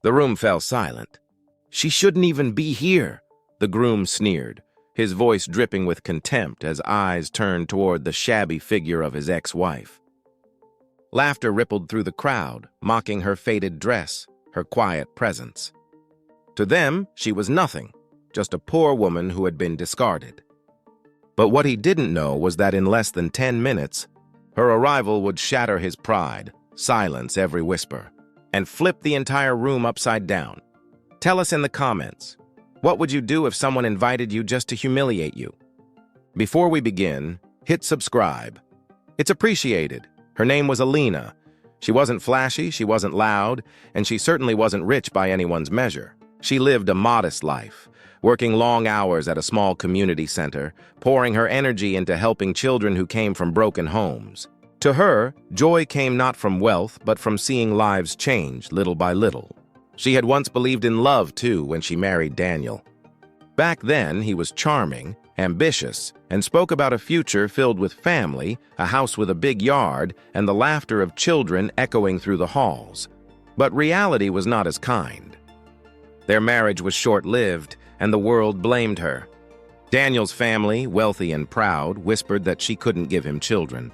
The room fell silent. "She shouldn't even be here," the groom sneered, his voice dripping with contempt as eyes turned toward the shabby figure of his ex-wife. Laughter rippled through the crowd, mocking her faded dress, her quiet presence. To them, she was nothing, just a poor woman who had been discarded. But what he didn't know was that in less than 10 minutes, her arrival would shatter his pride, silence every whisper, and flip the entire room upside down. Tell us in the comments, what would you do if someone invited you just to humiliate you? Before we begin, hit subscribe. It's appreciated. Her name was Alina. She wasn't flashy, she wasn't loud, and she certainly wasn't rich by anyone's measure. She lived a modest life, working long hours at a small community center, pouring her energy into helping children who came from broken homes. To her, joy came not from wealth, but from seeing lives change little by little. She had once believed in love, too, when she married Daniel. Back then, he was charming, ambitious, and spoke about a future filled with family, a house with a big yard, and the laughter of children echoing through the halls. But reality was not as kind. Their marriage was short-lived, and the world blamed her. Daniel's family, wealthy and proud, whispered that she couldn't give him children.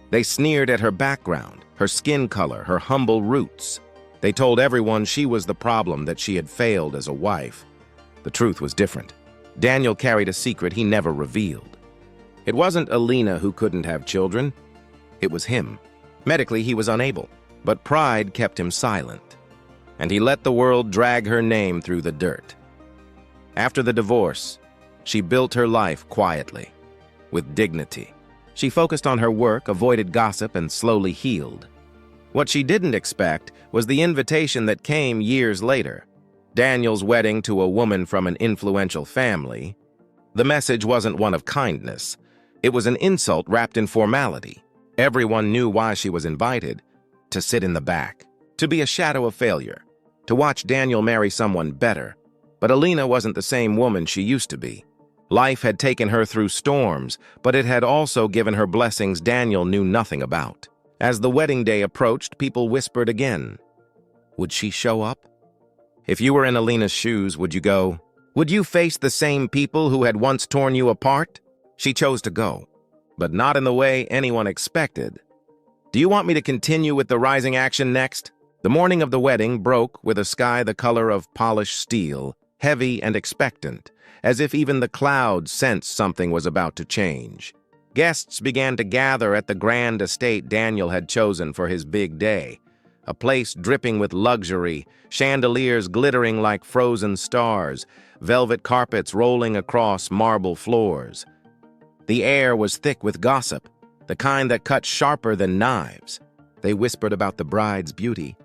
They sneered at her background, her skin color, her humble roots. They told everyone she was the problem, that she had failed as a wife. The truth was different. Daniel carried a secret he never revealed. It wasn't Alina who couldn't have children. It was him. Medically, he was unable, but pride kept him silent, and he let the world drag her name through the dirt. After the divorce, she built her life quietly, with dignity. She focused on her work, avoided gossip, and slowly healed. What she didn't expect was the invitation that came years later. Daniel's wedding to a woman from an influential family. The message wasn't one of kindness. It was an insult wrapped in formality. Everyone knew why she was invited: to sit in the back, to be a shadow of failure, to watch Daniel marry someone better. But Alina wasn't the same woman she used to be. Life had taken her through storms, but it had also given her blessings Daniel knew nothing about. As the wedding day approached, people whispered again. Would she show up? If you were in Alina's shoes, would you go? Would you face the same people who had once torn you apart? She chose to go, but not in the way anyone expected. Do you want me to continue with the rising action next? The morning of the wedding broke with a sky the color of polished steel, heavy and expectant, as if even the clouds sensed something was about to change. Guests began to gather at the grand estate Daniel had chosen for his big day, a place dripping with luxury, chandeliers glittering like frozen stars, velvet carpets rolling across marble floors. The air was thick with gossip, the kind that cut sharper than knives. They whispered about the bride's beauty,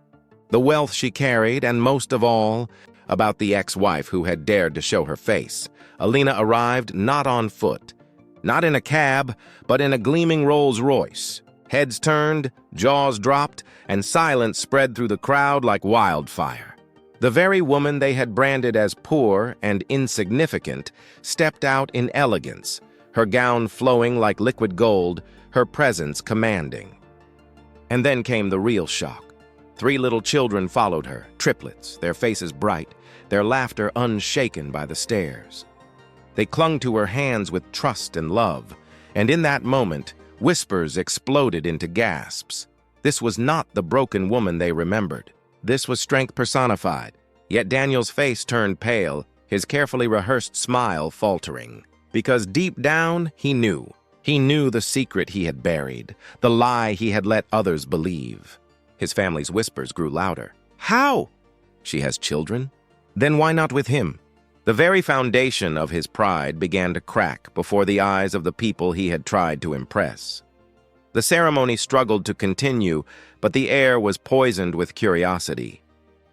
the wealth she carried, and most of all, about the ex-wife who had dared to show her face. Alina arrived not on foot, not in a cab, but in a gleaming Rolls-Royce. Heads turned, jaws dropped, and silence spread through the crowd like wildfire. The very woman they had branded as poor and insignificant stepped out in elegance, her gown flowing like liquid gold, her presence commanding. And then came the real shock. 3 little children followed her, triplets, their faces bright, their laughter unshaken by the stares. They clung to her hands with trust and love, and in that moment, whispers exploded into gasps. This was not the broken woman they remembered. This was strength personified. Yet Daniel's face turned pale, his carefully rehearsed smile faltering. Because deep down, he knew. He knew the secret he had buried, the lie he had let others believe. His family's whispers grew louder. How? She has children? Then why not with him? The very foundation of his pride began to crack before the eyes of the people he had tried to impress. The ceremony struggled to continue, but the air was poisoned with curiosity.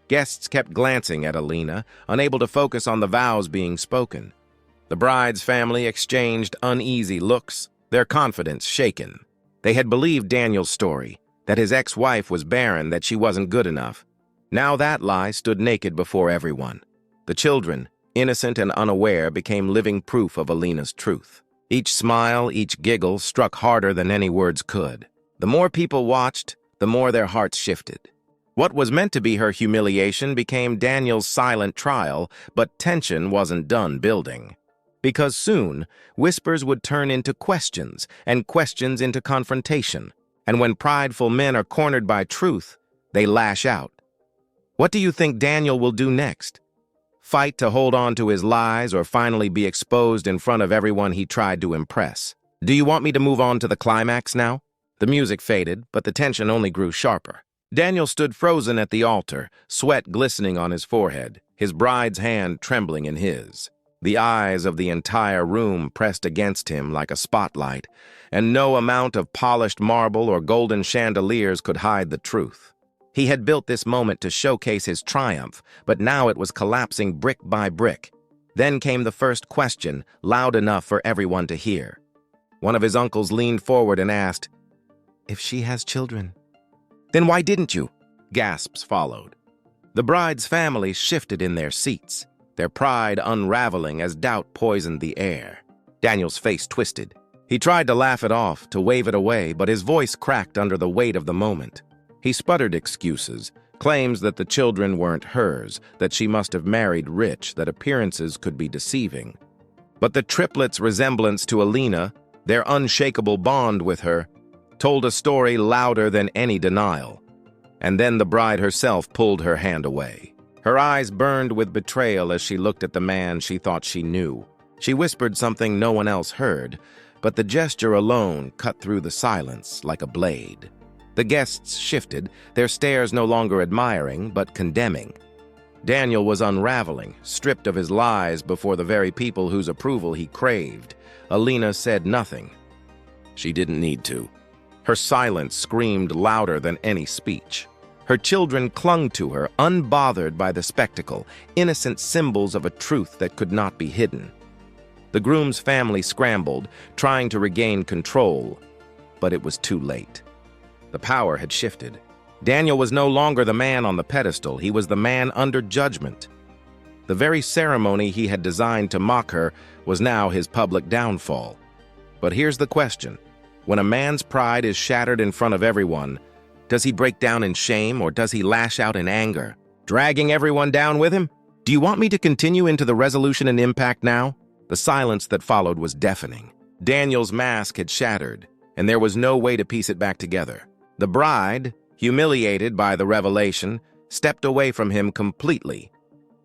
Guests kept glancing at Alina, unable to focus on the vows being spoken. The bride's family exchanged uneasy looks, their confidence shaken. They had believed Daniel's story, that his ex-wife was barren, that she wasn't good enough. Now that lie stood naked before everyone. The children, innocent and unaware, became living proof of Alina's truth. Each smile, each giggle struck harder than any words could. The more people watched, the more their hearts shifted. What was meant to be her humiliation became Daniel's silent trial, but tension wasn't done building. Because soon, whispers would turn into questions, and questions into confrontation. And when prideful men are cornered by truth, they lash out. What do you think Daniel will do next? Fight to hold on to his lies or finally be exposed in front of everyone he tried to impress? Do you want me to move on to the climax now? The music faded, but the tension only grew sharper. Daniel stood frozen at the altar, sweat glistening on his forehead, his bride's hand trembling in his. The eyes of the entire room pressed against him like a spotlight, and no amount of polished marble or golden chandeliers could hide the truth. He had built this moment to showcase his triumph, but now it was collapsing brick by brick. Then came the first question, loud enough for everyone to hear. One of his uncles leaned forward and asked, "If she has children?" "Then why didn't you?" Gasps followed. The bride's family shifted in their seats, their pride unraveling as doubt poisoned the air. Daniel's face twisted. He tried to laugh it off, to wave it away, but his voice cracked under the weight of the moment. He sputtered excuses, claims that the children weren't hers, that she must have married rich, that appearances could be deceiving. But the triplets' resemblance to Alina, their unshakable bond with her, told a story louder than any denial. And then the bride herself pulled her hand away. Her eyes burned with betrayal as she looked at the man she thought she knew. She whispered something no one else heard, but the gesture alone cut through the silence like a blade. The guests shifted, their stares no longer admiring, but condemning. Daniel was unraveling, stripped of his lies before the very people whose approval he craved. Alina said nothing. She didn't need to. Her silence screamed louder than any speech. Her children clung to her, unbothered by the spectacle, innocent symbols of a truth that could not be hidden. The groom's family scrambled, trying to regain control, but it was too late. The power had shifted. Daniel was no longer the man on the pedestal, he was the man under judgment. The very ceremony he had designed to mock her was now his public downfall. But here's the question. When a man's pride is shattered in front of everyone, does he break down in shame or does he lash out in anger, dragging everyone down with him? Do you want me to continue into the resolution and impact now? The silence that followed was deafening. Daniel's mask had shattered, and there was no way to piece it back together. The bride, humiliated by the revelation, stepped away from him completely,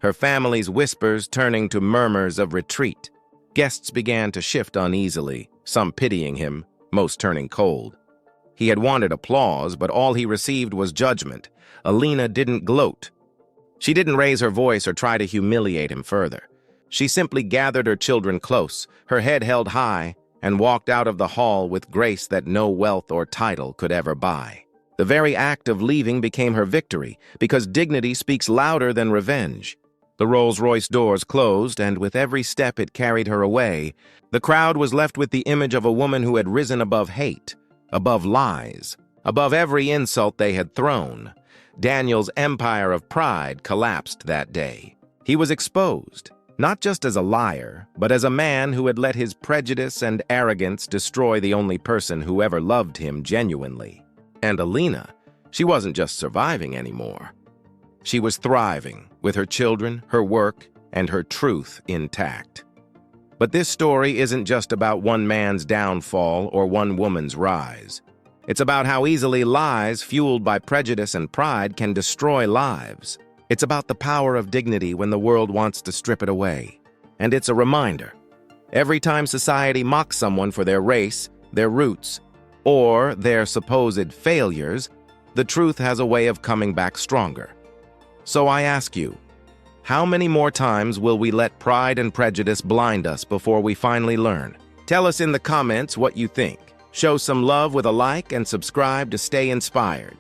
her family's whispers turning to murmurs of retreat. Guests began to shift uneasily, some pitying him, most turning cold. He had wanted applause, but all he received was judgment. Alina didn't gloat. She didn't raise her voice or try to humiliate him further. She simply gathered her children close, her head held high, and walked out of the hall with grace that no wealth or title could ever buy. The very act of leaving became her victory, because dignity speaks louder than revenge. The Rolls-Royce doors closed, and with every step it carried her away, the crowd was left with the image of a woman who had risen above hate, above lies, above every insult they had thrown. Daniel's empire of pride collapsed that day. He was exposed, not just as a liar, but as a man who had let his prejudice and arrogance destroy the only person who ever loved him genuinely. And Alina, she wasn't just surviving anymore. She was thriving, with her children, her work, and her truth intact. But this story isn't just about one man's downfall or one woman's rise. It's about how easily lies fueled by prejudice and pride can destroy lives. It's about the power of dignity when the world wants to strip it away. And it's a reminder. Every time society mocks someone for their race, their roots, or their supposed failures, the truth has a way of coming back stronger. So I ask you, how many more times will we let pride and prejudice blind us before we finally learn? Tell us in the comments what you think. Show some love with a like and subscribe to stay inspired.